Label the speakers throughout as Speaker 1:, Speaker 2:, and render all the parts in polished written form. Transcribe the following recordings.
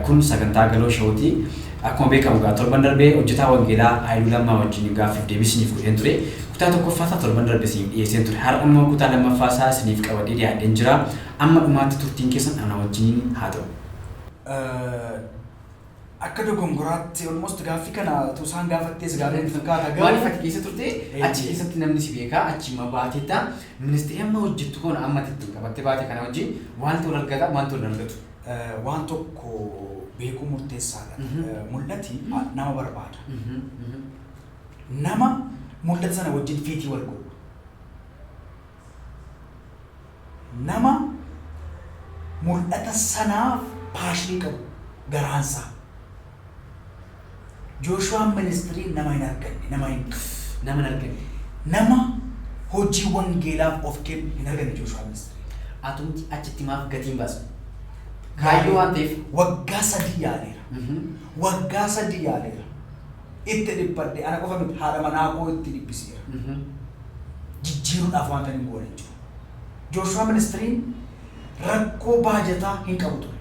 Speaker 1: kun sagantaa galoo shawtii akkuma beekamu gaa torban darbee hojjetaa wangeelaa Hailu lammaa wajjin gaaffiif deebisniif godheen ture. Kutaa tokkoffaasaa torban darbee isiniif dhiyeesseen ture. Har'a immoo kutaa lammaffaasaa isiniif qabadhee dhiyaadheen jira. Amma dhumaatti turtiin keessan ana wajjin haa ta'u.
Speaker 2: Akka dogongoraatti almost gaaffii kana tusaan gaafattees gaafeen fakkaata
Speaker 1: garuu maaliif ati keessa turte achi keessatti namni si beekaa achi ma baateetta ministeerri amma hojjettu kun amma itti qabattee baate kana wajjin waanti wal argata waanti wal argatu
Speaker 2: waan tokko beekuu murteessaadha. Mul'ati nama barbaada. Nama mul'ata sana wajjin fiitii wal godhu. Nama mul'ata sanaaf paashinii qabu garaansaa. Joshua ministry nama hin arganne nama hojii wangeelaaf of kennu hin arganne Joshua ministry.
Speaker 1: Atumti achitti maaf gatiin baasu? Kaayyoo waan ta'eef
Speaker 2: waggaa 3 yaaleera. Waggaa 3 yaaleera. Itti dhibbadhe ana qofa miti haadha manaa koo itti dhibbiseera. Jijjiiruudhaaf wanta hin goone jechuudha. Joshua ministry rakkoo baajataa hin qabu ture.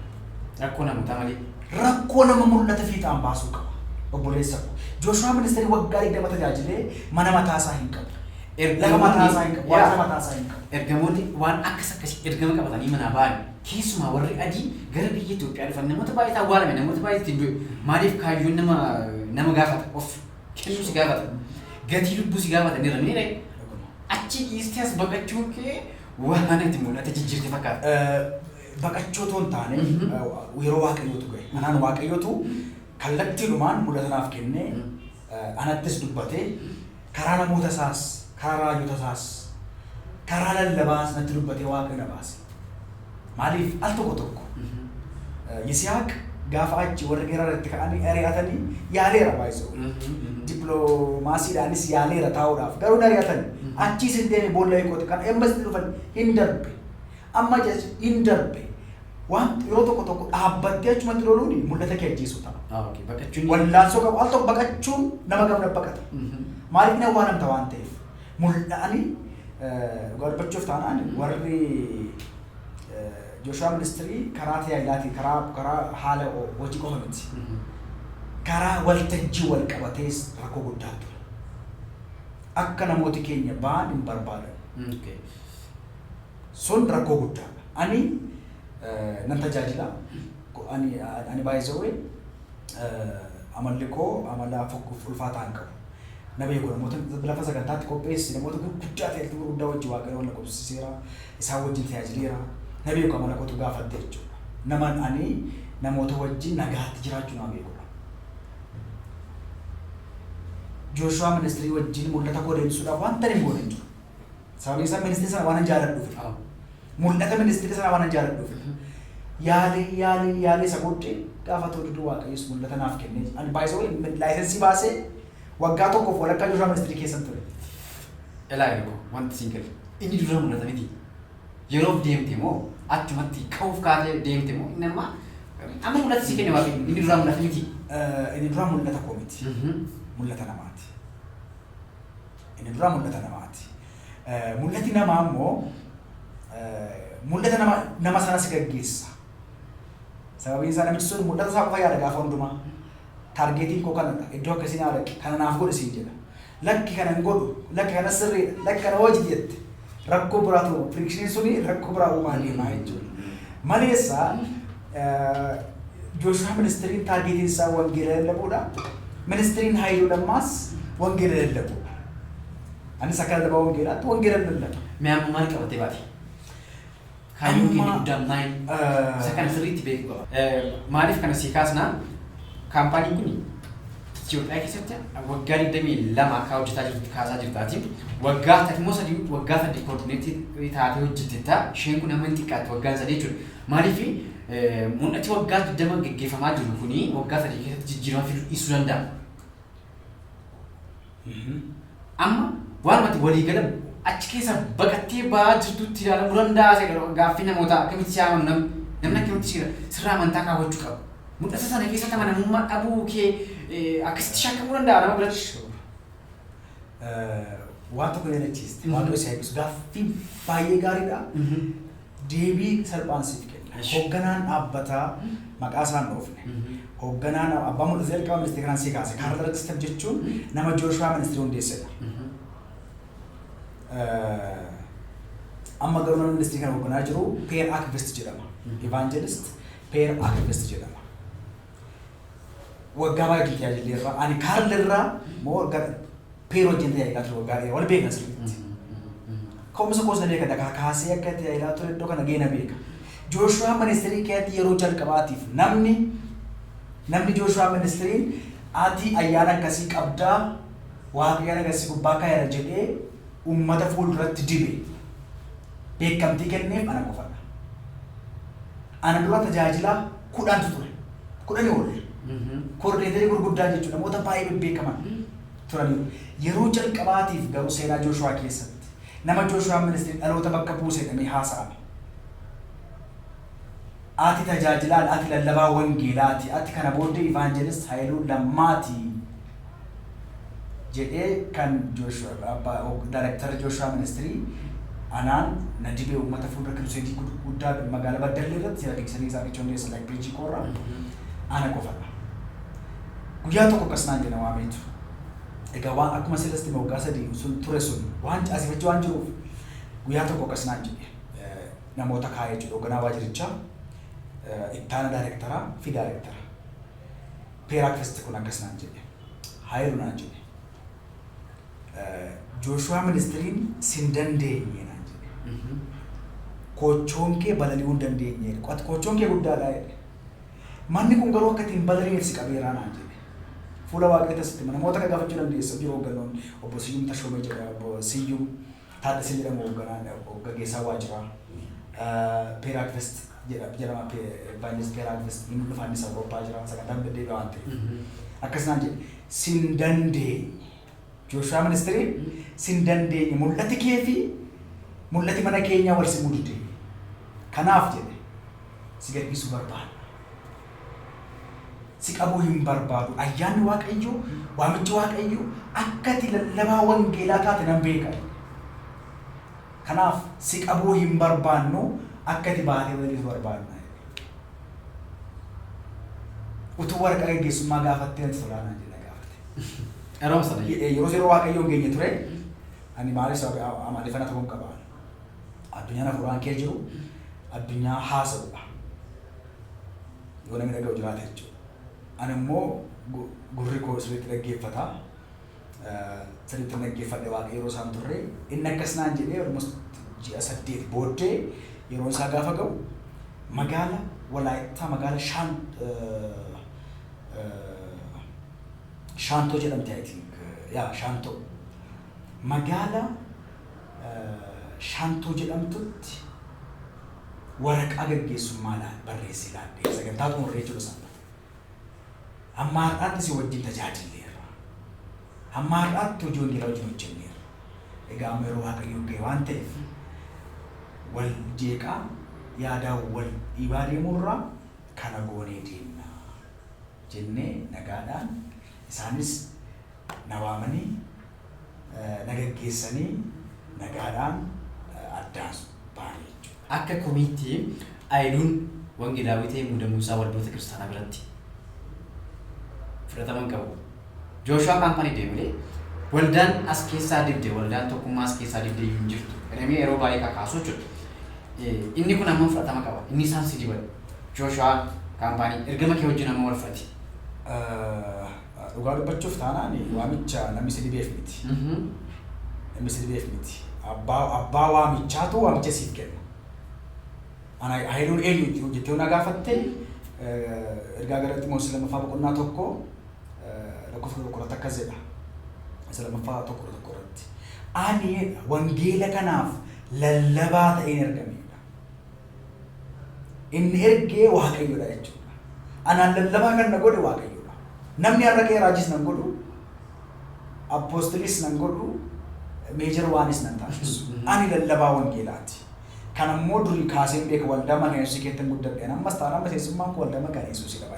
Speaker 1: Rakkoo namoota malee.
Speaker 2: Rakkoo nama mul'ata fiixaan baasuu qaba. Obboleessa ko Joshua ministeerri waggaa 20 tajaajilee mana mataasaa hin qabu. Lafa mataasaa hin qabu. Waajjira mataasaa hin qabu.
Speaker 1: Ergamoonni waan akkasii ergama qabatanii manaa ba'an keessumaa warri adii gara biyya Itoophiyaa dhufan namoota baay'ee awwaalame namoota baay'ee ittiin du'e maaliif kaayyoon nama gaafata of kennuu si gaafata gatii lubbuu si gaafata ni ramee achi dhiistee as baqachuu kee waan itti mul'ata jijjiirte fakkaata.
Speaker 2: Baqachuu otoo hin taane yeroo waaqayyootu gahe anaan waaqayyootu kallattiidhumaan mul'ata naaf kennee anattis dubbatee karaa namoota isaas karaa raajota isaas karaa lallabaas natti dubbatee waaqayyo na baase. Maaliif al tokko Yisihaaq gaafa achi warra geerarratti ka'anii ari'atanii yaaleera baay'isoo. Dippiloomaasiidhaanis yaaleera taa'uudhaaf garuu ari'atanii achiis hin deeme boolla hiikooti kan embasitti dhufan hin darbe amma jechuun hin darbe. Waan yeroo tokko dhaabbattee achumatti loluun mul'ata kee ajjeessu ta'a. Wallaansoo qabu al tokko baqachuun nama gamna baqata. Maaliif na waan amta waan ta'eef mul'ani garbachuuf taanaan warri Joshua ministry karaa tajaajilaatiin karaa haala hojii qofa miti. Karaa waltajjii wal qabatees rakkoo guddaa ture. Akka namooti keenya ba'an hin barbaadan. Sun rakkoo guddaadha. Ani nan tajaajila ani baay'isoo amalli koo amala ulfaataa hin qabu. Na beeku namoota lafa sagantaatti qopheessi namoota gurguddaa ta'e gurguddaa wajjin waaqayyo wal qabsiiseera isaan wajjin tajaajileera. Na beeku amala kootu gaafatte jechuudha. Naman ani namoota wajjin nagaatti jiraachuu na beekudha. Joshua ministry wajjin mul'ata koo deemsuudhaaf wanta hin goone jiru. Sababiin isaa ministeera sana waan jaaladhuuf. Mul'ata ministeera sana waan jaaladhuuf. Yaalee isa booddee gaafa toluu waaqayyoos mul'ata naaf kennee ani baay'isoo laayisensii baasee waggaa tokkoof walakkaa Joshua ministry keessan ture.
Speaker 1: Ilaalu wanti siin galu inni dura mul'ata miti. Yeroo deemte moo achumatti ka'uuf kaatee deemte moo inni amma mul'ata si kenne waaqayyo inni dura mul'ata miti.
Speaker 2: Inni dura mul'ata koo miti. Mul'ata namaati. Inni dura mul'ata namaati. Mul'ati namaa immoo mul'ata nama sana si gaggeessa. Sababiin isaa namichi sun mul'ata isaa qofa yaada gaafa hundumaa. Taargeetiin koo kanadha. Iddoo akkasii naa dhaqe kana naaf godhe siin jedha. Lakki kana hin godhu, lakki kana sirriidha, lakki kana hojii jette. Rakkoo biraatu frikshiniin suni rakkoo biraa uumaa deemaa jechuudha. Maleessaa Joshua ministeriin taargeetiin isaa wangeela lallabuudha. Ministeriin Hailu lammaas wangeela lallabuudha. Anis akka lallabaa wangeelaatti wangeela lallabu.
Speaker 1: Mi'aamma maal qabattee baate? Kaayyoo keenya guddaan maal? Isa kana sirriitti beeku qaba. Maaliif kana sii kaasnaa? Kaampaaniin kun Itoophiyaa keessatti waggaa 22 akka hojjetaa jirtu kaasaa jirtaatiin waggaa 3 koordineetii taatee hojjetteetta isheen kun amma hin xiqqaatti waggaan 3 jechuudha. Maaliif mul'ati waggaa 20 gaggeeffamaa jiru kuni waggaa 3 keessatti jijjiirama fiduu dhiisuu danda'a. Amma waanumatti walii galan achi keessa baqattee ba'aa jirtutti ilaalamuu danda'a gaaffii namoota akkamitti si'aaman namni akkamitti sirraa amantaa kaawwachuu qaba. Mul'ata sana keessatti amanamummaa dhabuu kee akkasitti shakkamuu danda'a nama biratti.
Speaker 2: Waan tokko yaadachiiste waan tokko si eebbisu gaaffii baay'ee gaariidha. Deebii salphaan siif kenna. Hoogganaan dhaabbataa maqaa isaan dhoofne. Hoogganaan abbaa mul'isee jalqaba ministeera kanaan si kaase. Kaarla Rakistaf jechuun nama Jooshuwaa ministeera hundeessedha. Amma garuu namni ministeera kana hoogganaa jiru peer aktivist jedhama. Evangelist peer aktivist jedhama. Waggaa baay'ee tajaajilleerra. Ani kaarla irraa moo peer wajjin tajaajilaa ture waggaa dheeraa wal beekna sirriitti. Ka'umsa koosna beeka dakaa kaasee akka tajaajilaa ture iddoo kana geena beeka. Jooshuwaa ministeerii keessatti yeroo jalqabaatiif namni Jooshuwaa ministeeriin ati ayyaana akkasii qabdaa waaqayyoon akkasii gubbaa kaayera jedhee uummata fuulduratti dibe beekamtii kenneef ana qofadha. Ana dura tajaajilaa 10 ture. 10 ol. Koordineetarii gurguddaa jechuudha namoota baay'ee bebbeekaman turaniiru. Yeroo jalqabaatiif garuu seenaa Jooshuwaa keessatti nama Jooshuwaa ministeerii dhaloota bakka buusee jedhamee haasa'ame. Ati tajaajilaan, ati lallabaa wangeelaati, ati kana booddee Evangelist Haayiluu Lammaati jedhee kan Daayirektara Jooshuwaa ministeerii anaan na dibee uummata fuuldura kiruseetii guddaa magaalaa Baddallee irratti seera beeksisanii isaa jechuun deessa like piijii koorraa ana qofadha. Guyyaa tokko akkasnaan jedha waameetu. Egaa waan akkuma silatti waggaa 3 sun ture sun waan asifachuu waan jiruuf guyyaa tokko akkasnaan jedhe namoota kaayee jedhu hoogganaa waajirichaa ittaana daayirektaraa fi daayirektara. Peer aktivist kun akkasnaan jedhe Haayilu naan jedhe Jooshuwaa ministeeriin sin dandeenye naan jedhe kochoon kee balali'uu hin dandeenye kochoon kee guddaadhaa jedhe manni kun garuu akka ittiin balali'eef si qabeeraa naan jedhe. Fuula waaqayyoo tasatti namoota kan gaafachuu dandeessa jiru hooggannoon obbo Siyyum Tashoomee jedha obbo Siyyum Taaddasee jedhamu hooggangeessaa waajiraa peer aktivist jedhama Evangelist peer aktivist inni dhufaan isa Awurooppaa jira sagantaan deddeebi'aa waan ta'eef akkasnaan jedhe sin dandeenye Jooshuwaa ministeerii sin dandeenye mul'ati kee fi mul'ati mana keenyaa wal si mudde kanaaf jedhe si gadhiisuu barbaada. Si qabuu hin barbaadu. Ayyaanni waaqayyoo, waamichi waaqayyoo akka ati lallabaa wangeelaa taate nan beeka. Kanaaf si qabuu hin barbaannu akka ati baatee waliin barbaadna. Utuu waraqaa gaggeessummaa gaafattee ati solaanaan jedha gaafate. Yeroo waaqayyoon geenye ture ani maaliif amaaleeffana ta'uu qaba. Addunyaan afuraan kee jiru addunyaa haasa'udha. Yoo namni dhaga'u jiraate jechuudha. Ani immoo gurri koo sirriitti dhaggeeffata. Sirriitti dhaggeeffadhe waaqayyo yeroo isaan turre inni akkasnaan jedhee almost ji'a 8 booddee yeroo isaa gaafa ga'u magaala Walaayittaa magaala Shaantoo jedhamti I think Shaantoo magaala Shaantoo jedhamtutti waraqaa gaggeessummaadhaan barreessee laadhee sagantaa xumurree jiru sana. Amma har'aatti si wajjin tajaajilleera. Amma har'aatti hojii wangeelaa wajjin hojjenneera. Egaa amma yeroo waaqayyoon ga'e waan ta'eef wal jeeqaa yaadaan wal dhiibaa deemurraa kana goonee deemna jennee nagaadhaan isaanis na waamanii na gaggeessanii nagaadhaan addaan baane jechuudha.
Speaker 1: Akka komiitii Haayiluun wangeelaawii ta'ee muudamuu isaa waldoota kiristaanaa biratti fudhataman qabu. Jooshuwaa kaampanii deemee waldaan as keessaa dibdee waldaan tokkummaa as keessaa dibdee hin jirtu. Jedhamee yeroo baay'ee kakaasuu jechuudha. Inni kun amma fudhatama qaba. Inni isaan si diban. Jooshuwaa kaampanii ergama kee wajjin amma wal fudhati.
Speaker 2: Dhugaa dubbachuuf taanaan waamicha namni si dibeef miti. Namni si dibeef miti. Abbaa waamichaatu waamicha siif kenna. Ana Haayiluun eenyu jettee na gaafatte ergaa gara Xiimotewos lammaffaa boqonnaa tokko lakkoofsa tokkorratti akkas jedha. Isa lammaffaa tokkorratti. Ani wangeela kanaaf lallabaa ta'een ergamedha. Inni ergee waaqayyodha jechuudha. Anaan lallabaa kan na godhe waaqayyodha. Namni har'a kee raajis nan godhu, apoostolis nan godhu, meejor waanis nan taasisu. Ani lallabaa wangeelaati. Kan ammoo durii kaaseen beeka waldaa maqaa Yesuus keessatti guddadheen ammas taanaan miseensummaan koo waldaa maqaa Yesuus qaba.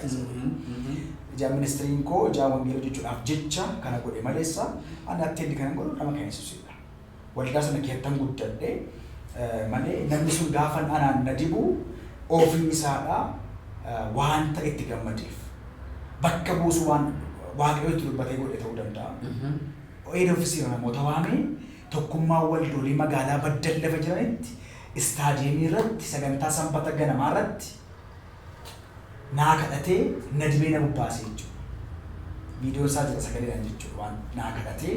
Speaker 2: Ijaa ministiriin koo ijaa wangeela jechuudhaaf jecha kana godhe maleessa ani atteetti kan godhu maqaa Yesuusidha. Waldaa sana keessatti guddadhee malee namni sun gaafa anaan na dibu ofii isaadhaa wanta itti gammadeef bakka buusu waan waaqayyotti dubbatee godhe ta'uu danda'a. Eeda ofiisiira namoota waamee tokkummaa waldolii magaalaa Baddal lafa jiranitti istaadiyeemii irratti sagantaa sanbata ganamaa irratti naa kadhatee na dibee na bubbaasee jechuudha. Viidiyoon isaa jira sagaleedhaan jechuudha waan naa kadhatee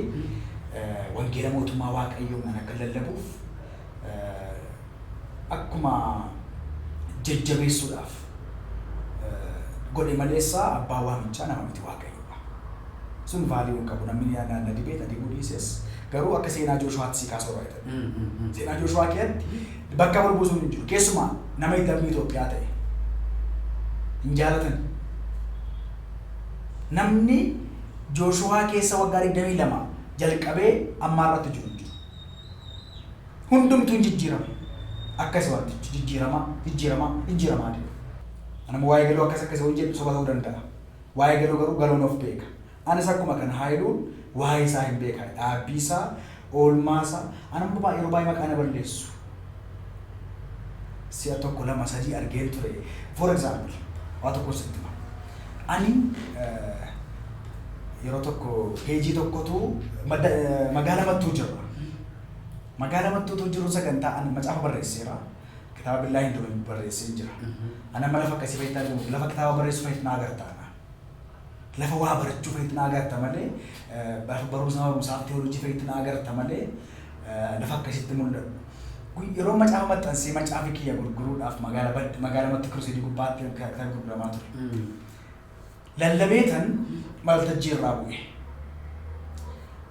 Speaker 2: wangeela mootummaa waaqayyoo nan akka lallabuuf akkuma jajjabeessuudhaaf godhe maleessaa abbaa waamichaa nama miti waaqayyoodha. Sun vaaliyuu qabu namni na dibee na dibuu dhiises garuu akka seenaa Jooshuwaatti si kaasuu barbaada. Seenaa Jooshuwaa keessatti bakka barbuusuun hin jiru. Keessumaa nama lammii Itoophiyaa ta'e hin jaalatan. Namni Jooshuwaa keessa waggaa 22 jalqabee ammaa irratti jiru jiru. Hundumtuu hin jijjiirame. Akkas wantichi jijjiiramaa deema. Anam waa'ee galoo akkas hojjetu soba ta'uu danda'a. Waa'ee galoo garuu galoon of beeka. Anis akkuma kan Hailuun waa'ee isaa hin beeka. Dhaabbii isaa, oolmaa isaa. Anam yeroo baay'ee maqaa na balleessu. Si'a tokko lama sadii argeen ture. For example, waa tokko sitti hima. Ani yeroo tokko peejii tokkotu magaalaa Mattuu jira. Magaalaa Mattuutu jiru sagantaa ani macaafa barreesseera. Kitaaba billaa hin durin barreessee jira. Ana lafa akkasii fayyadaa jiru. Lafa kitaaba barreessuu fayyadu naa agartaa. Lafa waa barachuu fayyadu naa agarta malee barumsaaf teoloojii fayyadu naa agarta malee lafa akkasitti mul'atu. Yeroo macaafa maxxansee macaafi kiyya gurguruudhaaf magaalaa Mattuu Kiristoosii gubbaatti kan gurguramaa ture. Lallabeetan waltajjii irraa bu'e.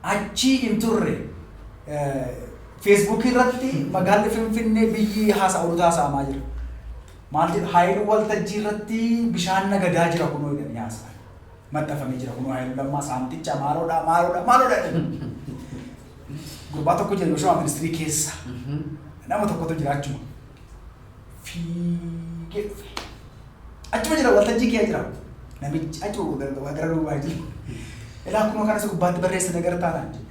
Speaker 2: Achii hin turre Facebook irratti magaalli Finfinnee biyyi haasa'amaa jira. Maal jedhu Haayiluu waltajjii irratti bishaan nagadaa jira kunoo jedhanii haasa'an. Maxxanfamee jira kunoo Haayiluu lammaa saamticha maaloodha. Gurbaa tokko jira Yooshu'aa ministirii keessa. Nama tokkotu jira achuma. Fiigee dhufe. Achuma jira waltajjii kee jira. Namichi achuma gara duubaa jira. Ilaa kunoo kanas gubbaatti barreesse nagartaadhaan jedhe.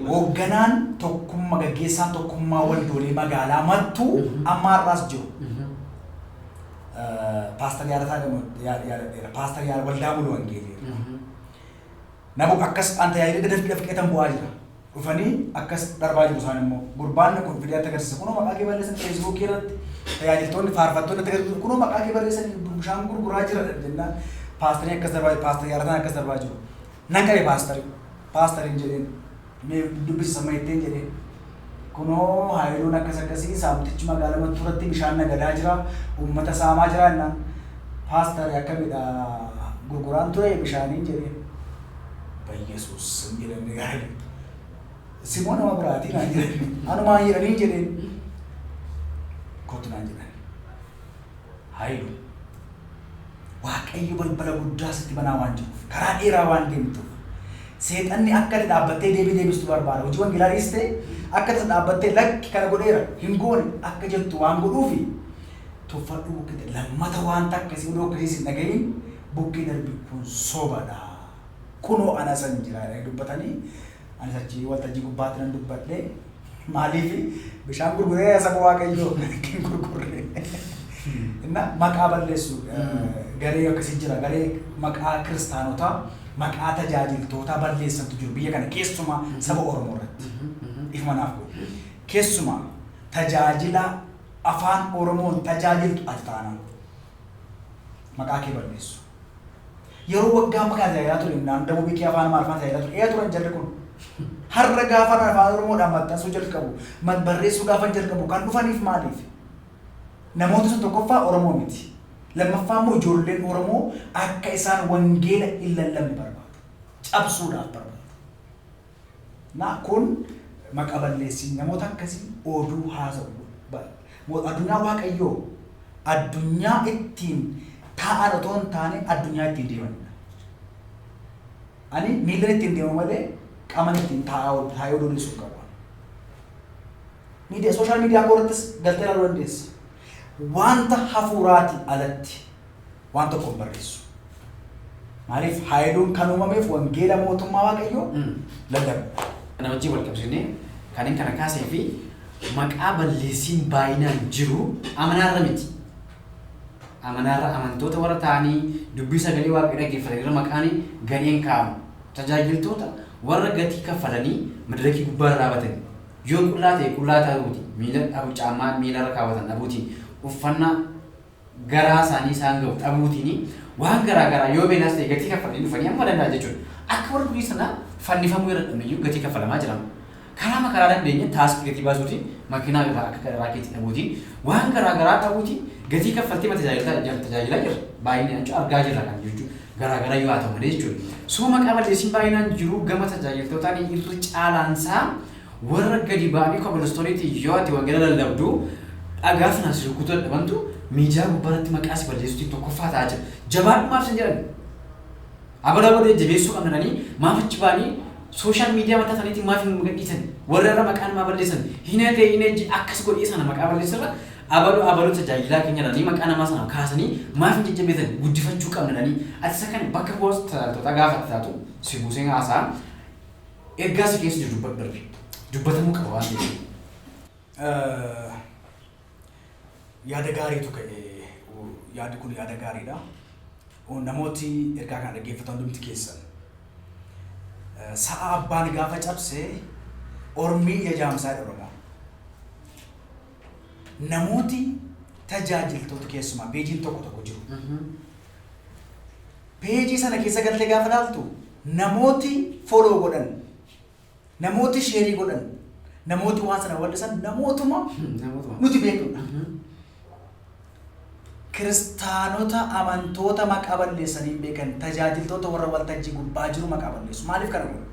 Speaker 2: Hoogganaan tokkummaa gaggeessaan tokkummaa waldoolee magaalaa Mattuu amma har'aas jiru. Paastar Yaadataa waldaa bulu wangeelii. Namoota akkas an tajaajila dafqeetan bu'aa jira. Dhufanii akkas darbaa jiru isaan immoo gurbaan kun viidiyooti agarsiisa kunoo maqaa kee barreessan feesbuukii irratti tajaajiltoonni faarfattoonni agarsiisa kunoo maqaa kee barreessan bishaan gurguraa jira jennaan paastarii akkas darbaa paastar Yaadataan akkas darbaa jiru. Nan qabe paastariin jedheen. Mee dubbisa sama ittiin jedhee kunoo Hailuun akkasii saamtichi magaalaa Mattuu irratti bishaan nagadaa jira uummata saamaa jira jennaan paastarii akkamidha gurguraan ture bishaaniin jedhee Yesuus jedhamee gaarii Simoon nama biraatiin naan jedhanii anumaan jedhanii jedheen kootu naan jedhani Hailu Waaqayyo balbala guddaa sitti banaa waan jiruuf karaa dheeraa waan deemtuuf seexanni akka dhaabbattee deebistu barbaada. Hojii wangeelaadhis ta'e akka dhaabbattee lakki kana godheera hin goone akka jettu waan godhuufi tuffadhu buqqee lammata wanta akkasii odoo akkasii hin dhagahin buqqee darbii kun sobadha. Kunoo ana san jira dubbatanii anis achi waltajjii gubbaatti nan dubbadhee maaliif bishaan gurguree saba waaqayyoo hin gurgurre. Inna maqaa balleessu garee akkasii jira garee maqaa kiristaanotaa maqaa tajaajiltoota balleessantu jiru biyya kana keessumaa saba Oromoo irratti. Ifuma naaf godhu. Keessumaa tajaajila afaan Oromoon tajaajiltu ati taanaan maqaa kee balleessu. Yeroo waggaa maqaa tajaajilaa ture naan damuu biikii afaan Amaariffaan tajaajilaa ture turan jarri kun. Har'a gaafa afaan Oromoodhaan maxxansuu jalqabu barreessuu gaafa jalqabu kan dhufaniif maaliif? Namoota sun tokkoffaa Oromoo miti. Lammaffaa immoo ijoolleen Oromoo akka isaan wangeela hin lallabne barbaadu. Cabsuudhaaf barbaadu. Kun maqaa balleessii namoota akkasii oduu haasa'u. Addunyaa waaqayyoo addunyaa ittiin taa'an otoo hin taane addunyaa ittiin deemanidha. Ani miila ittiin deemu malee qaama ittiin taa'ee oduu dhiisuu qabu. Sooshaal miidiyaa irrattis galtee ilaaluu dandeessa. Wanta hafuuraati alatti waan tokko hin barreessu. Maaliif Hailuun kan uumameef wangeela mootummaa waaqayyoo lallabu.
Speaker 1: Kana wajjin wal qabsiisnee kanneen kana kaasee fi maqaa balleessiin baay'inaan jiru amanaarra miti. amanarra amantoota warra ta'anii dubbii sagalee Waaqayyoo dhaggeeffatanii maqaanii galiin kaa'amu. Tajaajiltoota warra gatii kaffalanii madirakii gubbaa irra dhaabatan. Yoo qullaa ta'e qullaa ta'uuti miila dhabu caammaa miila irra kaawwatan dhabuutiin uffannaa garaa isaanii isaan ga'u dhabuutiin waan garaa yoo beelaas ta'e gatii kaffalanii dhufanii amma danda'a jechuudha. Akka warra durii sana fannifamuu irra dhabneyyuu gatii kaffalamaa jirama. Karaa dandeenya taaskii gatii baasuutiin makiinaa irraa akka raakeetii dhabuutiin waan garaa dhabuutiin gatii kaffaltee tajaajilaa jira. Baay'inaan argaa jirra kan jechuudha. Garaa yoo haa ta'u malee jechuudha. Soo maqaa balleessiin baay'inaan jiru gama tajaajiltootaan irra caalaansaa warra gadi ba'anii kobilistooniitii yoo ati wangeela lallabdu dhagaa sana sirkuutu dhabantu miidiyaa gubbaratti maqaa si balleessuutiin tokkoffaa ta'aa jira. Jabaadhumaaf sin jedhan. Abadabadee jabeessuu qabnanii maaf achi ba'anii sooshaal miidiyaa mataa isaaniitiin maaf hin gadhiisan warra irra maqaa namaa balleessan hin akkas godhee sana maqaa balleessirra abaluu tajaajilaa keenya jedhanii maqaa namaa sana kaasanii maaf hin jajjabeessan guddifachuu qabnanii ati isa kan bakka bu'uura tajaajiltoota gaafa taatu si buusee haasaa ergaa si keessa jiru dubbatamuu qaba waan ta'eef.
Speaker 2: Yaada gaariitu ka'e yaadni kun yaada gaariidha. Namooti ergaa kana dhaggeeffatan hundumti keessan sa'a abbaan gaafa cabsee ormii ija jaamsaa Oromoo. Namooti tajaajiltoota keessumaa peejiin tokko jiru. Peejii sana keessa galtee gaafa ilaaltu namooti follow godhan, namooti sheerii godhan, namooti waan sana wal'isan namootuma nuti beeknudha. Kiristaanota amantoota maqaa balleessanii beekan tajaajiltoota warra waltajjii gubbaa jiru maqaa balleessu. Maaliif kana godhu?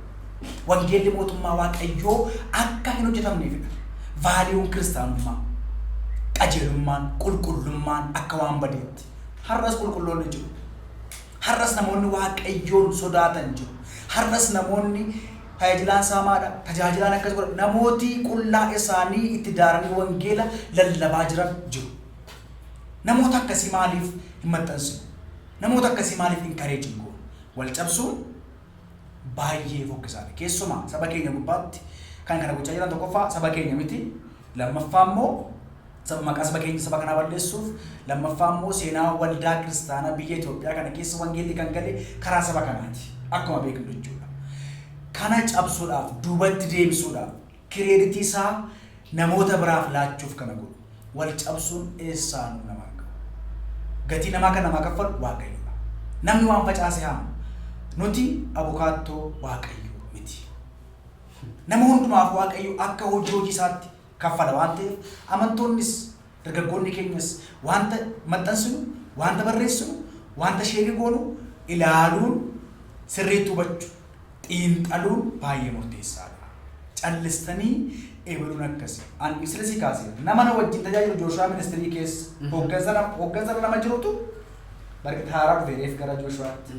Speaker 2: Wangeelli mootummaa Waaqayyoo akka hin hojjetamneefidha. Vaaliyuun kiristaanummaa, qajeelummaan, qulqullummaan akka waan badeetti. Har'as qulqulloonni jiru. Har'as namoonni Waaqayyoon sodaatan jiru. Har'as namoonni tajaajilaan saamaadha. Tajaajilaan akkas godha. Namooti qullaa isaanii itti daaranii wangeela lallabaa jiran jiru. Namoota akkasii maaliif hin maxxansinu? Namoota akkasii maaliif hin kareejin goonu? Wal cabsuun baay'ee fokkisaadha. Keessumaa saba keenya gubbaatti kan kana gochaa jiran tokkoffaa saba keenya miti. Lammaffaa immoo maqaa saba kanaa balleessuuf, lammaffaa immoo seenaa waldaa kiristaanaa biyya Itoophiyaa kana keessa wangeelli kan gale karaa saba kanaati. Akkuma beeknu jechuudha. Kana cabsuudhaaf, duubatti deebisuudhaaf, kireeditii isaa namoota biraaf laachuuf kana godhu. Wal cabsuun eessaanuu namaa qabu. Gatii namaa kan namaa kaffalu Waaqayyoodha. Namni waan facaase haama. Nuti abukaattoo Waaqayyoo miti. Nama hundumaaf Waaqayyo akka hojii isaatti kaffala waan ta'eef amantoonnis dargaggoonni keenyas wanta maxxansinu, wanta barreessinu, wanta sheerii goonu ilaaluun sirriitti hubachuu, xiinxaluun baay'ee murteessaadha. Callistanii eebaluun akkasii. Ani sirrii kaasee nama na wajjin tajaajilu Jooshuwaa ministirii keessa hooggansa nama jirutu barqaa haaraa dhufeef gara Jooshuwaatti.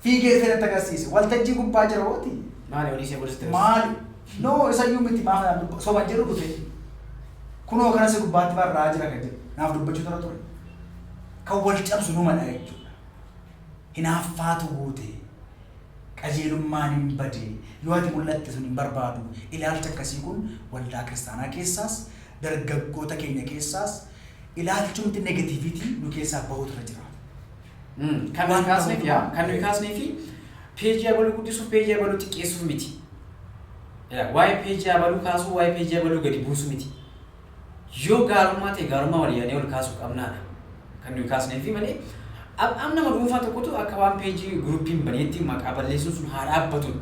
Speaker 2: Fiigee fedhatti agarsiise. Waltajjii gubbaa jira hooti.
Speaker 1: Maali olii see boolisti?
Speaker 2: Maali? No isayyuu miti maaf soba jedhu dhufe. Kunoo kanas gubbaatti barraa jira kan jedhu. Naaf dubbachuu ture. Kan wal cabsu numadha jechuudha. Hinaaffaatu guute. Qajeelummaan hin badee yoo ati mul'atte sun hin barbaadu. Ilaalcha akkasii kun waldaa kiristaanaa keessaas dargaggoota keenya keessaas ilaalchumti negatiivitii nu keessaa bahuutu irra jira.
Speaker 1: Kan nuyi kaasnee fi peejii abaluu guddisuuf peejii abaluu xiqqeessuuf miti. Waa'ee peejii abaluu kaasuu waa'ee peejii abaluu gadi buusuu miti. Yoo gaarummaa ta'e gaarummaa walii ol kaasuu qabnaadha. Kan nuyi kaasnee fi malee amma nama dhuunfaa tokkotu akka waan peejii guruppiin baneetti maqaa balleessuun sun haa dhaabbatu.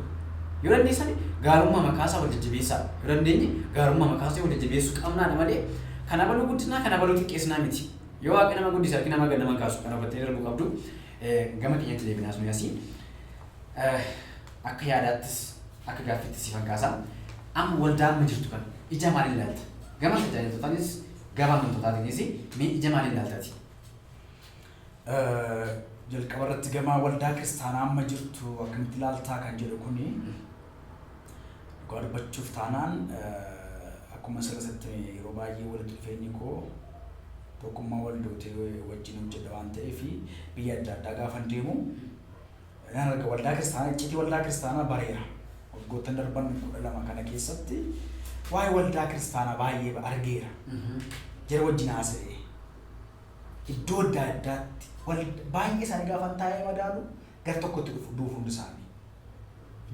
Speaker 1: Yoo dandeessan gaarummaa makaasaa wal jajjabeessaa. Yoo dandeenye gaarummaa makaasaa wal jajjabeessuu qabnaadha malee kan abaluu guddisnaa kan abaluu xiqqeessinaa miti. Yoo waaqa nama guddisaa fi nama gad nama kaasu kan hubattee darbuu qabdu gama keenyatti deebinaas nuyi asii akka yaadaattis akka gaaffiittis si fakkaasaa amma waldaa amma jirtu kan ija maaliin ilaalta? Gama tajaajiltootaanis gama amantootaatis mee ija maaliin ilaaltaati?
Speaker 2: Jalqaba irratti gama waldaa kiristaanaa amma jirtu akkamitti ilaaltaa kan jedhu kuni dhugaa dubbachuuf taanaan akkuma sirriitti yeroo baay'ee walitti dhufeenyi koo tokkummaa waldootee wajjin hojjedha waan ta'eef biyya adda addaa gaafa deemu naan arga waldaa kiristaanaa icciitii waldaa kiristaanaa bareera. Waggoottan darban 12 kana keessatti waa'ee waldaa kiristaanaa baay'ee argeera. Jara wajjin haasa'ee iddoo adda addaatti baay'ee isaanii gaafa taa'ee madaalu gara tokkotti dhufu hundi isaanii.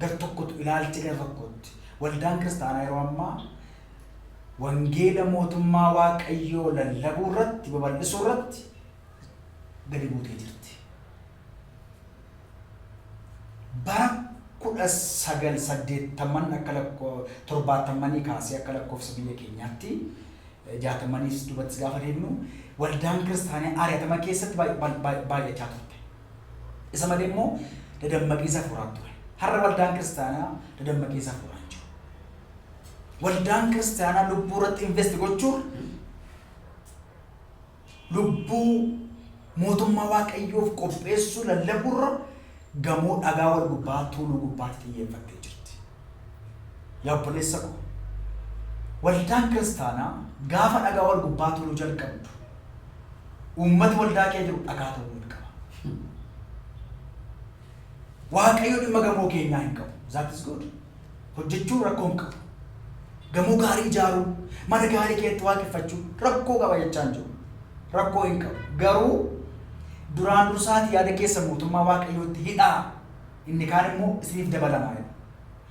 Speaker 2: Gara tokkotti ilaalchi gara tokkotti. Waldaan kiristaanaa yeroo ammaa wangeela mootummaa Waaqayyoo lallabuu irratti babal'isuu irratti gadi buutee jirti. Bara 1980 akka lakkoo 70 kaasee akka lakkoofsa biyya keenyaatti 60 duubatti gaafa deemnu waldaan kiristaanaa ari'atama keessatti baay'achaa turte. Isa malee immoo dadammaqiinsa furaa ture. Har'a waldaan kiristaanaa dadammaqiinsa furaa jiru. Waldaan kiristaanaa lubbuu irratti invest gochuun lubbuu mootummaa Waaqayyoof qopheessuu lallabuurra gamoo dhagaa wal gubbaa tuuluu gubbaatti xiyyeeffattee jirti. Yaa obboleessa koo waldaan kiristaanaa gaafa dhagaa wal gubbaa tuuluu jalqabdu uummati waldaa kee jiru dhagaa ta'uu jalqaba. Waaqayyo dhimma gamoo keenyaa hin qabu. That is good. Hojjechuu rakkoo hin qabu. Gamoo gaarii ijaaruu, mana gaarii keessatti waaqeffachuu rakkoo qaba jechaa hin jiru. Rakkoo hin qabu. Garuu duraan dursaati yaada keessa mootummaa Waaqayyootti hidhaa. Inni kaan immoo isiniif dabalamaa jedha.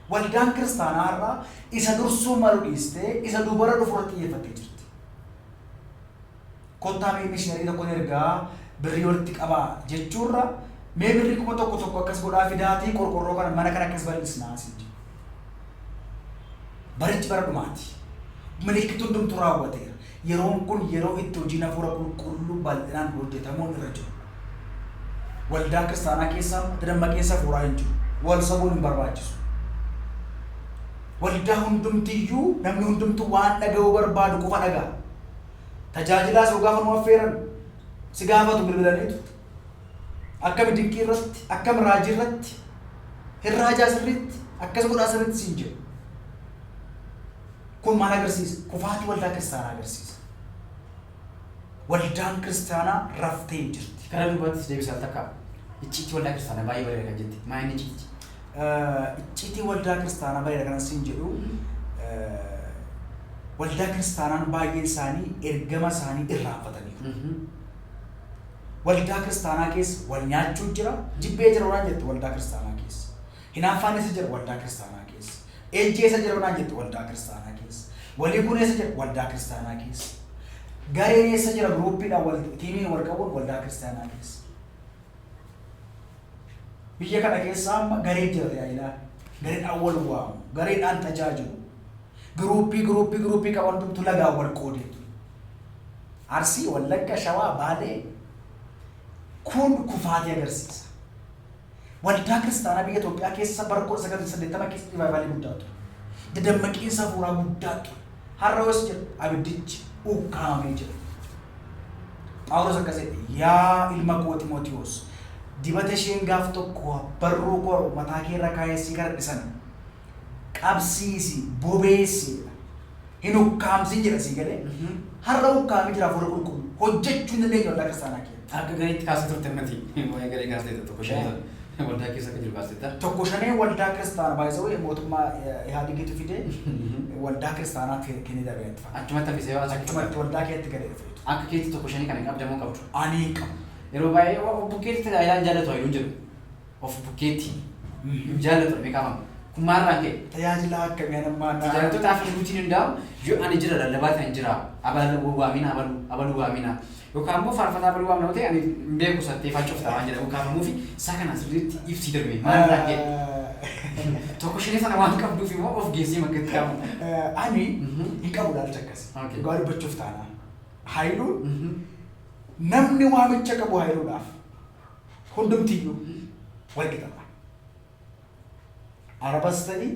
Speaker 2: Waldaan kiristaanaa irraa isa dursuu malu dhiistee isa dubara dhufu irratti xiyyeeffattee jirti. Kottaa mee mishiinarii tokkoon ergaa birrii walitti qabaa jechuurra mee birrii kuma tokko akkas godhaa fidaatii qorqorroo kana mana kana akkas bal'isnaa siin jedhu. Barichi bara dhumaati. Milikituu hundumtuu raawwateera. Yeroon kun yeroo itti hojiin hafuura qulqulluu bal'inaan hojjetamuun irra jiru. Waldaan kiristaanaa keessa dadammaqiinsa hafuuraa hin jiru. Wal sabuun hin barbaachisu. Waldaa hundumtiyyuu namni hundumtuu waan dhaga'uu barbaadu qofa dhaga'a. Tajaajilaa soo gaafa nu affeeran si gaafatu bilbilaniitu. Akkam dinqii irratti, akkam raajii irratti, hin raajaa sirriitti, akkas godhaa sirriitti siin jedhu. Kun maal agarsiisa? Kufaatii waldaa kiristaanaa agarsiisa. Waldaan kiristaanaa raftee hin jirti.
Speaker 1: Kana duubaattis deebisaa takka icciitii waldaa kiristaanaa baay'ee bareeda kan jetti. Maa inni icciitii?
Speaker 2: Icciitii waldaa kiristaanaa bareeda kan siin jedhu waldaa kiristaanaan baay'een isaanii ergama isaanii irraanfataniiru. Waldaa kiristaanaa keessa wal nyaachuu jira, jibbee jira waan jettu waldaa kiristaanaa keessa. Hinaaffaan jira waldaa kiristaanaa keessa. Ejjeessa jira waan jettu waldaa kiristaanaa keessa. Walii kuneessa jira waldaa kiristaanaa keessa. Gareen eessa jira gruuppiidhaan tiimiin wal qabuun waldaa kiristaanaa keessa. Biyya kana keessa amma garee jira tajaajilaa. Gareedhaan wal waamu, gareedhaan tajaajilu. Gruuppii qaban hundumtu lagaan wal qoodeetu. Arsii, Wallagga, Shawaa, Baalee kun kufaatii agarsiisa. Waldaa kiristaanaa biyya Itoophiyaa keessa bara 1980 keessa rivaayivaalii guddaa ture. Dadammaqiinsa hafuuraa guddaa ture. Har'a hoos jedhu abiddichi ukkaamamee jira. Phaawulos akkas jedhe yaa ilma koo Ximootiyoos dibata isheen gaaf tokko barruu koo mataa kee irra kaayessii kadhadhisan qabsiisi bobeessi hin ukkaamsin jedha sii galee har'a ukkaamee jira hafuura qulqulluu hojjechuu hin dandeenye waldaa kiristaanaa keessa.
Speaker 1: Akka gareetti kaasee turte mati waa'ee garee kaasee tokko shanee waldaa keessa kan jiru kaasee
Speaker 2: tokko shanee waldaa kiristaanaa baay'isee mootummaa Ihaadegiitu fidee waldaa kiristaanaa kennee dabeetti.
Speaker 1: Achumatti hafisee waan
Speaker 2: achumatti waldaa keetti galee dhufeetu.
Speaker 1: Akka keetti tokko shanee kana qabdamoo qabdu.
Speaker 2: Ani qabu.
Speaker 1: Yeroo baay'ee of bukkeetti tajaajilaa jaallatu Hailuun jedhu. Of bukkeetti jaallatu beekama. Kun maalirraa ka'e?
Speaker 2: Tajaajilaa akkamii anammaa
Speaker 1: tajaajiltootaaf himuutiin hundaa'u yoo ani jira lallabaa kan jira abaluu waamina abaluu waamina yookaan immoo faarfataa abaluu waamna ta'e ani hin beeku satteeffachuu oftaa waan jedhamu kaafamuu fi isaa kana sirriitti ibsii darbe maalirraa ka'e? Tokko shanee sana waan qabduuf immoo of geessee makkatti qabu.
Speaker 2: Ani hin qabu ilaalcha akkasii. Dhugaa dubbachuuf taana. Hailuun namni waamicha qabu Hailuudhaaf hundumtiyyuu wal qixaadha. Arabas ta'ii,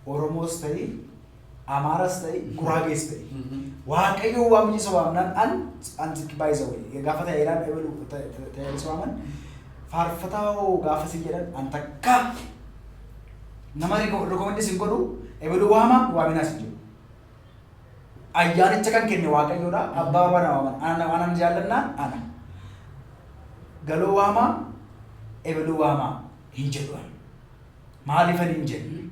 Speaker 2: Oromoos ta'ii, Amaaras ta'ii, Guraagees ta'ii. Waaqayyo waamicha waamnaan anti baay'isa wayii. Gaafa tajaajilaa tajaajila waaman faarfataa gaafa si jedhan an takka nama rekomendis hin godhu ebaluu waaminaas hin jiru. Ayyaanicha kan kenne Waaqayyoodha. Abbaa bana waaman anan jaallannaan ana. Galoo waamaa ebaluu waamaa hin jedhu. Maaliifan hin jedhu?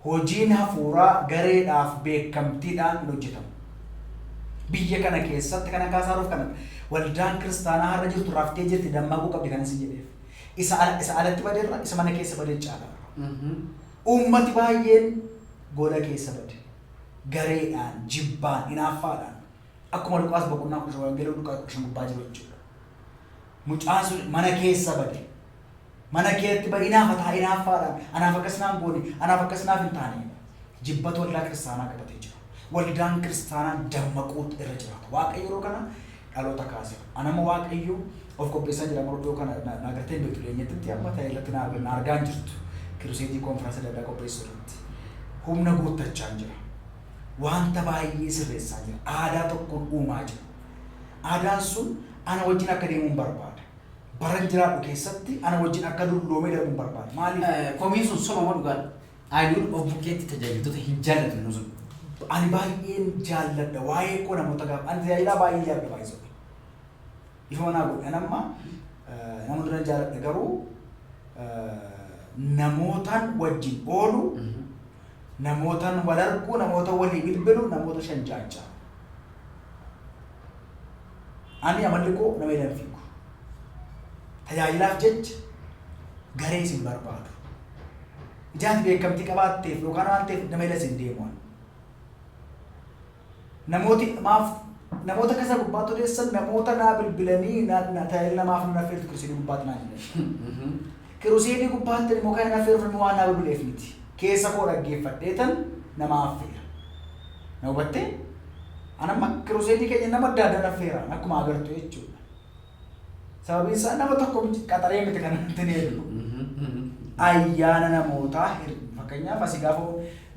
Speaker 2: Hojiin hafuuraa gareedhaaf beekamtiidhaan hojjetamu. Biyya kana keessatti kana kaasaaruuf kana waldaan kiristaanaa har'a jirtu raftee jirti dammaquu qabdi kan isin jedheef. Isa alatti badeerra isa mana keessa badee caala. Uummati baay'een gola keessa bade. Gareedhaan, jibbaan, hinaaffaadhaan akkuma Luqaas boqonnaa 10 wangeelaa Luqaas 10 gubbaa jiru jechuudha. Mucaan sun mana keessa bade. Mana keetti bade hinaaffaadhaan anaaf akkas naan goone anaaf akkas naaf hin taane. Jibbatu waldaa kiristaanaa qabatee jira. Waldaan kiristaanaa dammaquutu irra jiraata. Waaqayyo yeroo kana dhaloota kaase. Anama Waaqayyo of qopheessaa jira murtoo kana nagartee beektu leenyatti amma ta'e irratti na argaa jirtu. Kiruseetii konferansii adda qopheessuu irratti. Humna guuttachaa jira. Wanta baay'ee sirreessaa jira. Aadaa tokkoon uumaa jira. Aadaan sun ana wajjin akka deemuun barbaada. Baran jiraadhu keessatti ana wajjin akka dulloomee darbuun barbaada. Maaliif?
Speaker 1: Komiin sun soma dhugaadha. Hailuun of bukkeetti tajaajiltoota hin jaallatu sun.
Speaker 2: Ani baay'een jaalladha. Waa'ee koo namoota gaafa ani tajaajilaa baay'ee jaalladha baay'ee. Ifa manaa godhe anamma namoota dura jaalladha garuu namootaan wajjin oolu namootaan wal arguu namoota walii bilbilu namoota shan jaajaa. Ani amalli koo nama jedhan fiigu. Tajaajilaaf jecha garee isin barbaadu. Ijaati beekamtii qabaatteef yookaan waan ta'eef nama jedhan isin deemuun. Namoota kasa gubbaatu deessan namoota naa bilbilanii tajaajila namaaf na affeertu kiruseedii gubbaatti naa jedhan. Kiruseedii gubbaatti immoo kan na affeeruuf waan naa bilbileef miti. Keessa koo dhaggeeffadheetan nama affeera. Na hubattee? Anamma kiruseedii keenya nama adda addaa affeera akkuma agartu jechuudha. Sababiin isaa nama tokko qaxaree miti kan nuti needu. Ayyaana namootaa fakkeenyaaf asii gaafa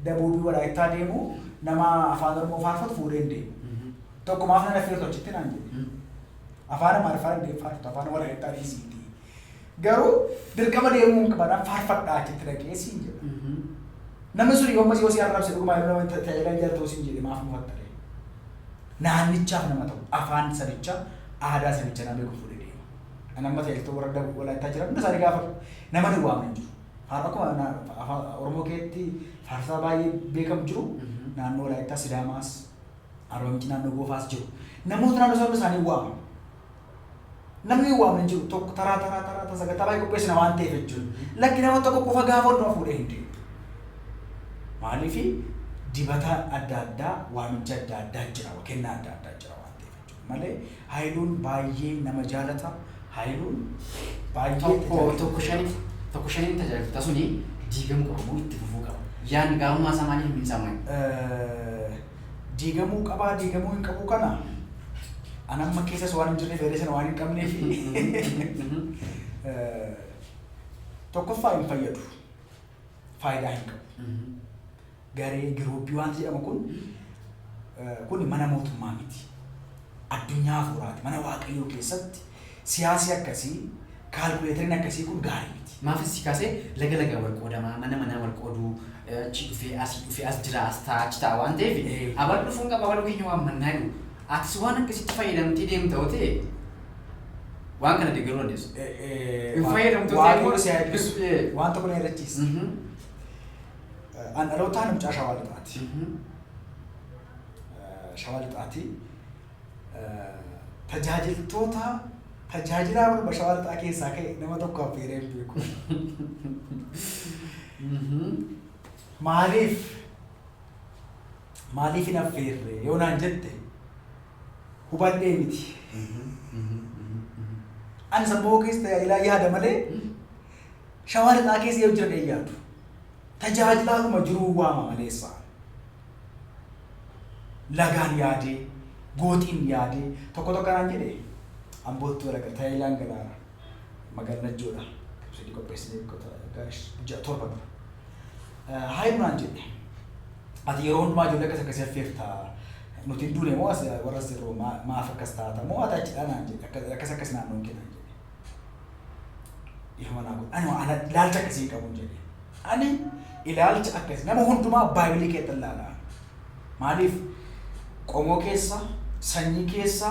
Speaker 2: dabuubii walaayittaa deemu nama afaan Oromoo faarfatu fuudhee hin deemu. Tokko maaf na affeertu achitti naan jedhe. Afaan Amaariffaa hin faarfatu afaan walaayittaa dhiisiiti. Garuu dirqama deemuun qabaadhaan faarfadhaa achitti dhaqee siin jedha. Namni sun yoommas yoo si arrabse dhugumaa yoo nama tajaajilaa jaallatoo siin jedhe maaf mufattare. Naannichaaf nama ta'u afaan sabichaa aadaa sabichaa nama beeku fuudhee deema. Nama tajaajiltoota warra walaayittaa jiran hunda isaanii gaafa nama ni waaman jiru. Akkuma afaan Oromoo keessatti faarsaa baay'ee beekamu jiru naannoo walaayittaa Sidaamaas Arbaa Mincii naannoo Goofaas jiru. Namoota naannoo sabni isaanii waaman. Namni waaman jiru tokko taraa sagantaa baay'ee qopheessina waan ta'eef jechuudha. Lakki nama tokko qofa gaafa hundumaa fuudhee hin deemu. Maaliif dibata adda addaa waamicha adda addaa jira kennaa adda addaa jira waan ta'eef jechuudha. Malee Hailuun baay'ee nama jaalata. Hailuun baay'ee
Speaker 1: tokko shaniin tajaajilta suni diigamuu qabu itti fufuu qaba. Yaan gaarummaa isaa maaliif hin miidhamne?
Speaker 2: Diigamuu qabaa diigamuu hin qabu kana anamma keessas waan hin jirreef fedhii sana waan hin qabneef tokkoffaa hin fayyadu. Faayidaa hin qabu. Garee giruuppii wanti jedhamu kun mana mootummaa miti. Addunyaa hafuuraati. Mana Waaqayyoo keessatti siyaasi akkasii kaalkuleetariin akkasii kun gaarii miti.
Speaker 1: Maafis si kaasee laga wal qoodamaa mana wal qooduu achi dhufee as jira as ta'a waan ta'eef abal dhufuun qaba abal keenya waan mannaa jiru. Atis waan akkasitti fayyadamtee deemta yoo ta'e waan kana deeggaruu dandeessu. Hin fayyadamtu
Speaker 2: Waaqayyo si eebbisu waan tokko na yaadachiisa. An dhalootaan mucaa Shawaa Lixaati. Shawaa Lixaati. Tajaajiltoota tajaajilaa warra Shawaa Lixaa keessaa ka'e nama tokko affeeree hin beeku. Maaliif hin affeerre yoo naan jette hubadhee miti. Ani sammuu keessa tajaajilaa yaada malee Shawaa Lixaa keessa yoo jiran hin yaadu. Tajaajilaadhuma jiruu waama maleessa. Lagaan yaadee, gootiin yaadee tokko naan jedhe Ambootti walaga tajaajilaan galaana magaalaa Najjoodha. Sadii qopheessinee torba dura. Hailu naan jedhe ati yeroo hundumaa ijoollee akkasii affeertaa nuti hin duune moo warra sirroo maaf akkas taata moo ati achidha naan jedhe akkas naannoon kee naan jedhe. Ifa manaa godhe ani ilaalcha akkasii qabu jedhe. Ani ilaalcha akkasii nama hundumaa baay'ee keessa ilaalaa. Maaliif qomoo keessa, sanyii keessa,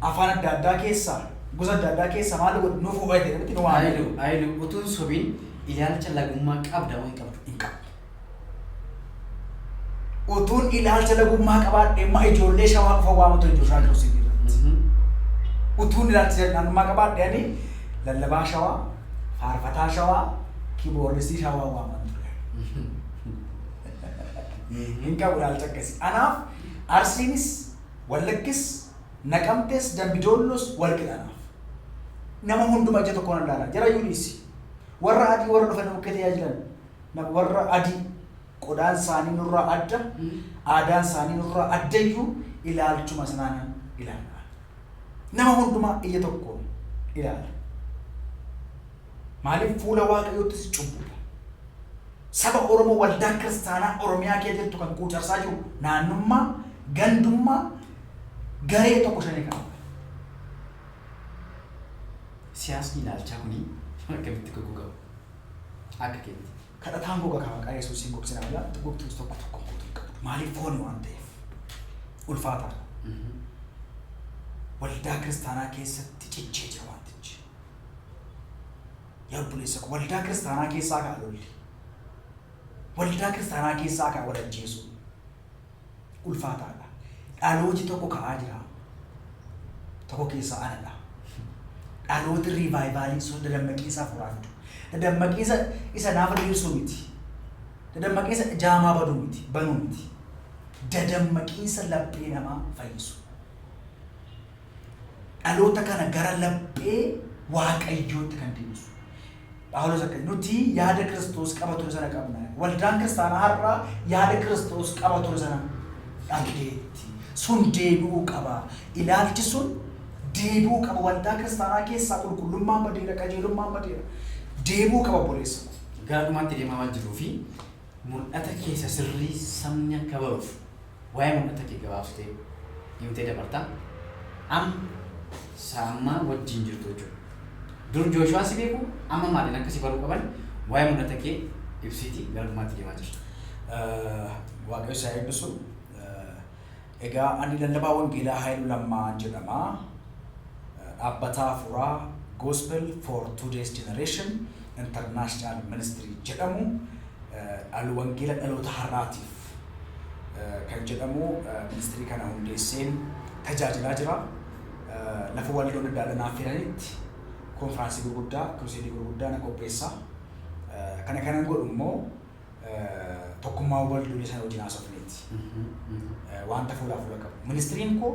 Speaker 2: afaan adda addaa keessa, gosa adda addaa keessa maal godhu nuuf hubatee namatti nu waan jedhu.
Speaker 1: Hailu utuun sobiin ilaalcha lagummaa qabda moo hin qabdu?
Speaker 2: Hin qabdu. utuun ilaalcha lagummaa qabaadhe ma ijoollee shawaa qofa waamatu ijoollee Kiristoos irratti. Utuun ilaalcha lagummaa qabaadhe ani lallabaa shawaa, faarfataa shawaa, kiboornistii shawaa waaman ture. Hin qabu ilaalcha akkasii. Anaaf Arsiinis, Wallaggis, Naqamtes, Dambidoollos walqixanaaf. Nama hunduma ija tokkoon ilaala. Jara yuudhiisi. Warra adii warra dhufan bukkee tajaajilan. Warra adii qodaan isaanii nurraa adda, aadaan isaanii nurraa addayyuu ilaalchuma sanaan ilaala. Nama hundumaa ija tokkoon ilaala. Maaliif fuula Waaqayyoottis cubbuudha. Saba Oromoo waldaa kiristaanaa Oromiyaa keessa jirtu kan quucarsaa jiru naannummaa, gandummaa, garee tokko shanee qaba.
Speaker 1: Siyaasni ilaalchaa kuni akkamitti goggoo qaba? Akka keetti.
Speaker 2: Kadhataan goga kan maqaa Yesuusiin gogsinaa jira. Gogtuus tokko guutuu qabdu. Maaliif fooni waan ta'eef ulfaataa. Waldaa kiristaanaa keessatti cichee jira wantichi. Yaa obboleessa koo waldaa kiristaanaa keessaa kaa lolli. Waldaa kiristaanaa keessaa kaa wal ajjeesu. Ulfaataadha. Dhalooti tokko ka'aa jira. Tokko keessaa anadha. Dhalooti riivaayivaaliin sun dadammaqiisaa furaa fidu. Dadammaqiisa isa naafa dhiirsuu miti. Dadammaqiisa jaamaa baduu miti, banuu miti. Dadammaqiisa laphee namaa fayyisu. Dhaloota kana gara laphee Waaqayyootti kan deebisu. Phaawulos akka nuti yaada Kiristoos qaba ture sana qabna. Waldaan kiristaanaa har'aa yaada Kiristoos qaba ture sana dhabdeetti. Sun deebi'uu qaba. Ilaalchi sun deebi'uu qaba. Waldaa kiristaanaa keessaa qulqullummaan badeera, qajeelummaan badeera. Deebi'uu qaba boleessa.
Speaker 1: Gaadhumaatti deemaa waan jiruu fi mul'ata keessa sirrii sabni akka baruuf waa'ee mul'ata kee gabaabsitee himtee dabartaa saammaa wajjin jirtu jechuudha. Dur Jooshuwaa si beeku amma maaliin akkasii baruu qaban waa'ee mul'ata kee ibsitii gaadhumaatti deemaa jirtu.
Speaker 2: Waaqayyo isaa eebbisu. Egaa ani lallabaa wangeelaa Hailu lammaa jedhama. Dhaabbataa furaa Gospel for Today's Generation International Ministry jedhamu wangeela dhaloota har'aatiif kan jedhamu ministirii kana hundeesseen tajaajilaa jira. Lafa waldoonni adda addaa naaf fedhanitti konfiraansii gurguddaa, kruuseedii gurguddaa na qopheessa. Kana kanan godhu immoo tokkummaa waldoonni sana wajjin haasofneeti. Wanta fuulaa fuula qabu. Ministiriin koo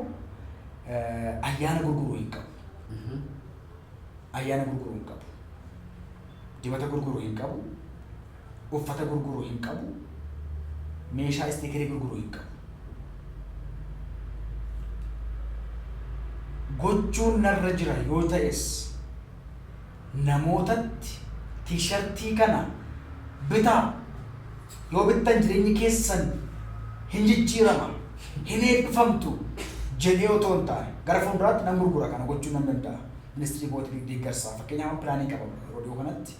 Speaker 2: ayyaana gurguruu hin qabu. Ayyaana gurguruu hin qabu. Dibata gurguruu hin qabu. Uffata gurguruu hin qabu. Meeshaa isteekerii gurguruu hin qabu. Gochuun narra jira yoo ta'es namootatti tiishartii kana bitaa yoo bittan jireenyi keessan hin jijjiirama hin eebbifamtu jedhee otoo hin taane gara fuulduraatti nan gurgura kana gochuu nan danda'a. Ministirii bootii deeggarsaa fakkeenyaaf pilaanii qaba roodiyoo kanatti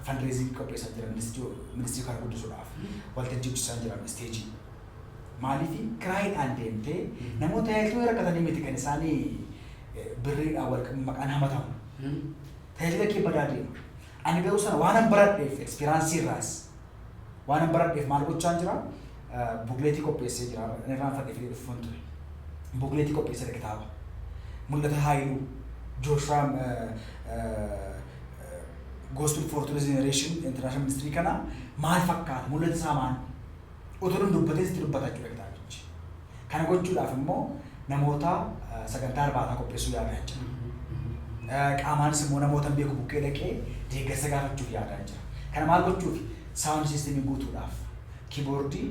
Speaker 2: fundraising qopheessaa jira ministirii kana guddisuudhaaf waltajjii hojjechiisaa jira isteejii. Maaliif kiraayiidhaan deemtee namoota hedduu rakkatanii miti kan isaanii birriidhaan wal maqaan hamatamu. Tajaajila kee badaa deema. Ani garuu sana waan baradheef ekspiraansii irraas waan baradheef maal gochaa jira bukleetii qopheessee jira. Inni irraan fadhee fidee dhufuun ture. Bukleetii qopheessee kitaaba. Mul'ata Hailu Joshua Gospel for Today's Generation International Ministry kana maal fakkaata mul'ata isaa maal utuu dubbatee sitti dubbataa jechuudha kitaabichi. Kana gochuudhaaf immoo namoota sagantaa arbaataa qopheessuu yaadaa jira. Qaamaanis immoo namoota beeku bukkee dhaqee deeggarsa gaafachuuf yaadaa jira. Kana maal gochuuf saawundi siistemii guutuudhaaf kiiboordii,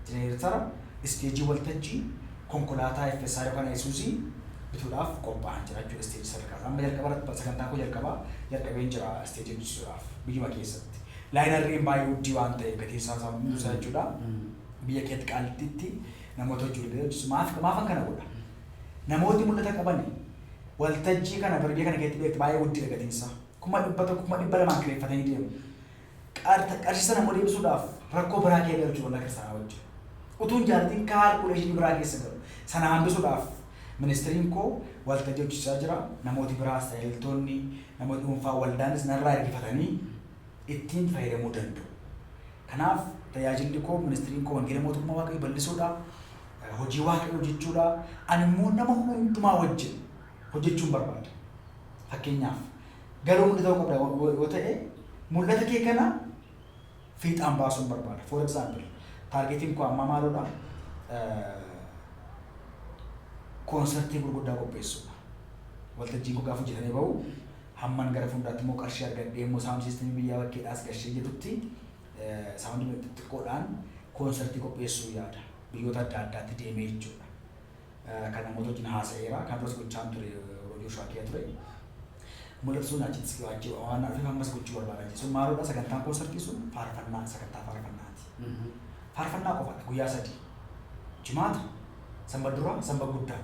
Speaker 2: jenereetara, isteejii waltajjii, konkolaataa FSR yookaan Isuuzii bituudhaaf qophaa'an jira jechuudha isteejii sadarkaa. Amma jalqaba sagantaa koo jalqabeen jira isteejii hojjechuudhaaf biyyuma keessatti. Laayinarriin baay'ee guddii waan ta'eef gatiin isaa musaa jechuudha. Biyya keetti qaalittiitti namoota hojjechuudhaaf hojjechiisu maafan kana godha. Namooti mul'ata qaban waltajjii kana biyya kana keessatti beektu baay'ee guddiidha gatiin isaa. 1,200 kireeffatanii deemu. Qarshii sana immoo deebisuudhaaf rakkoo biraa kee galchuu waldaa kiristaanaa wajjin. Utuun jaalatiin kaalkuleeshinii biraa keessa galu. Sana hambisuudhaaf ministiriin koo waltajjii hojjechaa jira. Namooti biraas tajaajiltoonni namooti dhuunfaa waldaanis narraa ergifatanii ittiin fayyadamuu danda'u. Kanaaf tajaajilli koo ministiriin koo wangeela mootummaa waaqayyoo bal'isuudha. Hojii waaqayyoo hojjechuudha. Ani immoo nama hundumaa wajjin hojjechuun barbaada. Fakkeenyaaf galoo mul'ata qaba yoo ta'e mul'ata kee kana fiixaan baasuun barbaada. For example, taargetiin koo amma maalodha? Konsertii gurguddaa qopheessuudha. Waltajjiin koo gaafa hojjetamee bahu hamman gara fuulduraatti immoo qarshii argadhee immoo saawundi siistemii biyyaa bakkeedhaas gashee jedhutti saawundi xixiqqoodhaan konsertii qopheessuu yaada. Biyyoota adda addaatti deemee jechuudha. Kan namoota wajjin haasa'eera. Kan biroos gochaan ture roodiyoo shaakii ture. Mul'atu sun achitti waajjii waan arfee ammas gochuu barbaadan. Sun maalodha sagantaan konsertii sun faarfannaa sagantaa faarfannaati. Faarfannaa qofaadha guyyaa 3. Jimaata, Sanbata duraa, Sanbata guddaa.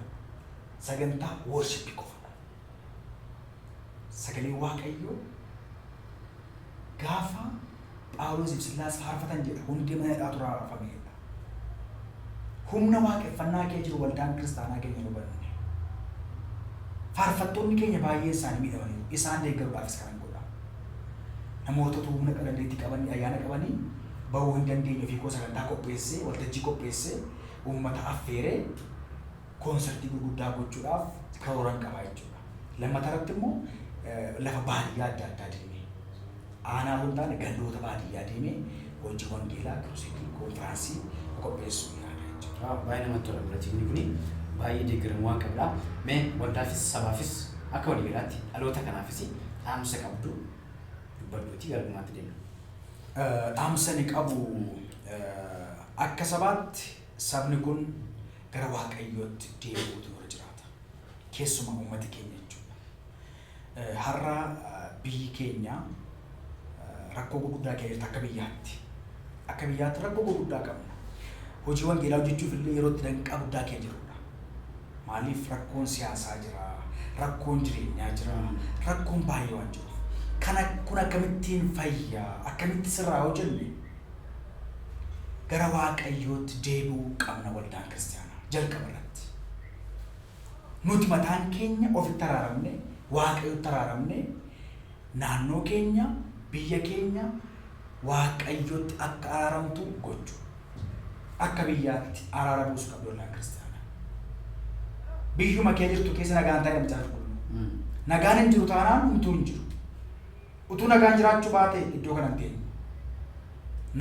Speaker 2: Sagantaa worship qofaadha. Sagalee waaqayyoo gaafa Phaawulos Sillaas faarfatan jedha hundi mana hidhaa turaa fageedha. Humna waaqeffannaa kee jiru waldaan kiristaanaa keenya hubanne. Faarfattoonni keenya baay'ee isaanii miidhamanii isaan deeggaruudhaafis kan godha. Namoota humna qalalleetti qabanii ayyaana qabanii bahuu hin dandeenye ofii koo sagantaa qopheessee waltajjii qopheessee uummata affeeree konsertii gurguddaa gochuudhaaf karooran qabaa jechuudha. Lammatarratti immoo lafa baadiyyaa adda addaa deemee aanaa hin taane gandoota baadiyyaa deemee hojii wangeelaa kiruuseetii konfiraansii qopheessuu yaada jechuudha.
Speaker 1: Baay'ee namatti tola biratti kun baay'ee deeggaran waan qabudha. Mee waldaafis sabaafis akka waliigalaatti dhaloota kanaafis dhaamsa qabdu dubbadhuutii gara dhumaatti deemna.
Speaker 2: Dhaamsa ni qabu akka sabaatti sabni kun gara waaqayyootti deebi'uutu irra jiraata. Keessumaa uummati keenya jechuudha. Har'a biyyi keenya rakkoo gurguddaa keessa akka biyyaatti. Akka biyyaatti rakkoo gurguddaa qabna. Hojii wangeelaa hojjechuuf illee yeroo itti danqaa guddaa keessa jirudha. Maaliif rakkoon siyaasaa jira, rakkoon jireenyaa jira, rakkoon baay'ee waan jiruuf. Kana kun akkamittiin fayyaa, akkamitti sirraa hojjenne gara waaqayyootti deebi'uu qabna waldaan kiristaanaa jalqaba irratti. Nuti mataan keenya ofitti araaramne, waaqayyootti araaramne, naannoo keenya, biyya keenya waaqayyootti akka araaramtu gochuu. Akka biyyaatti araara buusu qabdu waldaan kiristaanaa. Biyyuma kee jirtu keessa nagaan ta'e namichaa qulqulluu. Nagaan hin jiru taanaan utuu hin jiru. Utuu nagaan jiraachuu baate iddoo kanatti eenyu.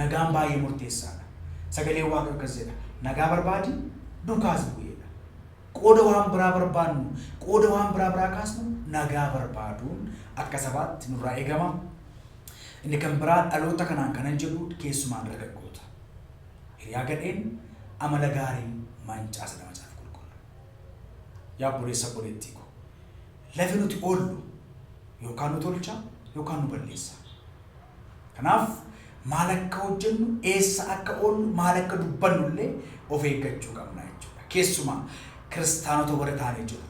Speaker 2: Nagaan baay'ee murteessaadha. Sagalee waaqayyoo akkas jedha. Nagaa barbaadi dukaas bu'eedha. Qooda waan biraa barbaadnu, qooda waan biraa kaasnu nagaa barbaaduun akka sabaatti nurraa eegama. Inni kan biraa dhaloota kanaan kanan jedhu keessumaan dargaggoota. Hiriyaa gadheen amala gaarii mancaasa nama caafu qulqulluu. Yaa boleessa boleettii koo. Lafi nuti oollu yookaan nu tolcha yookaan nu balleessa. Kanaaf maal akka hojjennu, eessa akka oollu, maal akka dubbannu illee of eeggachuu qabna jechuudha. Keessumaa kiristaanota warra taanee jiru.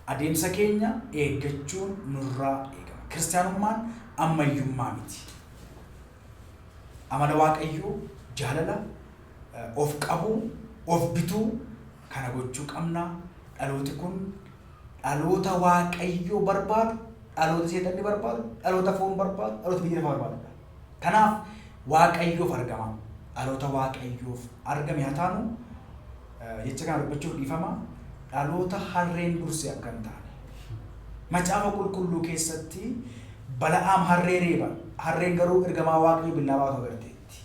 Speaker 2: Adeemsa keenya eeggachuun nurraa eegama. Kiristaanummaan ammayyummaa miti. Amala waaqayyoo jaalala, of qabuu, of bituu kana gochuu qabna. Dhalooti kun dhaloota waaqayyoo barbaadu, dhaloota seexanni barbaadu, dhaloota foon barbaadu, dhaloota biyya lafaa barbaadudha. Kanaaf waaqayyoof argama. Dhaloota waaqayyoof argame haa taanu jecha kana dubbachuuf dhiifama. Dhaloota harreen dursee akka hin taane. Macaafa qulqulluu keessatti Bala'aam harree reeba. Harreen garuu ergamaa waaqayyoo billaawaa ta'uu agarteetti.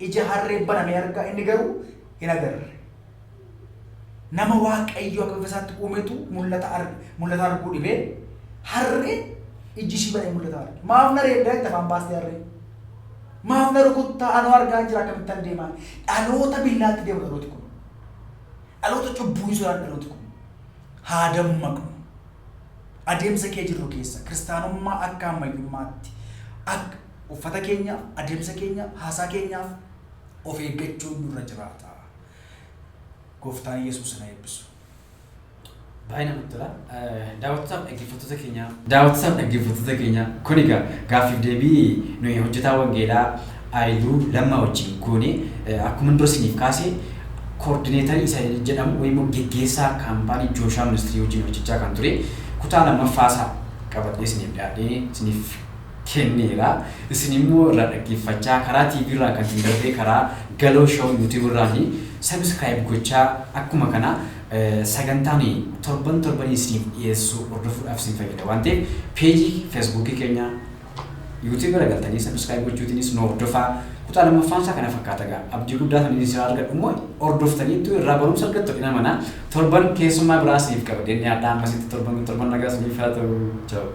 Speaker 2: Ija harree banamee argaa inni garuu hin agarre. Nama waaqayyoo akka bifasaatti uumetu mul'ata arguu dhibee harreen iji ishii banee mul'ata arge. Maaf na reebdaa itti afaan baastee harreen. Maaf na rukuttaa anoo argaa jira akkamittan deemaan. Dhaloota billaatti deemu dhalooti kun. Dhaloota cubbuu hin sodaanne dhalooti kun. Haa dammaqnu. Adeemsa kee jirru keessa kiristaanummaa akka ammayyummaatti akka uffata keenyaaf, adeemsa keenyaaf, haasaa keenyaaf of eeggachuun nurra jiraata. Gooftaan Yesuus na eebbisu.
Speaker 1: Baay'ee namatti tola. Daawwattoota dhaggeeffattoota keenya kun egaa gaaffiif deebii nuyi hojjetaa wangeelaa Haayiluu Lammaa wajjin goone akkuma dura isiniif kaasee koordineetarii isa jedhamu wayimmoo geggeessaa kaampaanii Jooshaa ministirii wajjin hojjechaa kan ture kutaa lammaffaasaa qabadhee isiniif dhiyaadhee isiniif kenneera. Isin immoo irraa dhaggeeffachaa karaa TV irraa kan darbee karaa galoo show YouTube irraan subscribe gochaa akkuma kana sagantaan torbanii isiniif dhiyeessu hordofuudhaaf isin fayyada waan ta'eef peejii Facebook keenya YouTube irra galtanii subscribe gochuutiinis nu hordofaa. Kutaa lammaffaan isaa kana fakkaata gaa abdii guddaa kan isin argadhu immoo hordoftaniitu irraa barumsa argattu ina mana torban keessummaa biraa isiniif qaba. Dennee adda ammasitti torban nagaa isiniif haa ta'u. Ciao.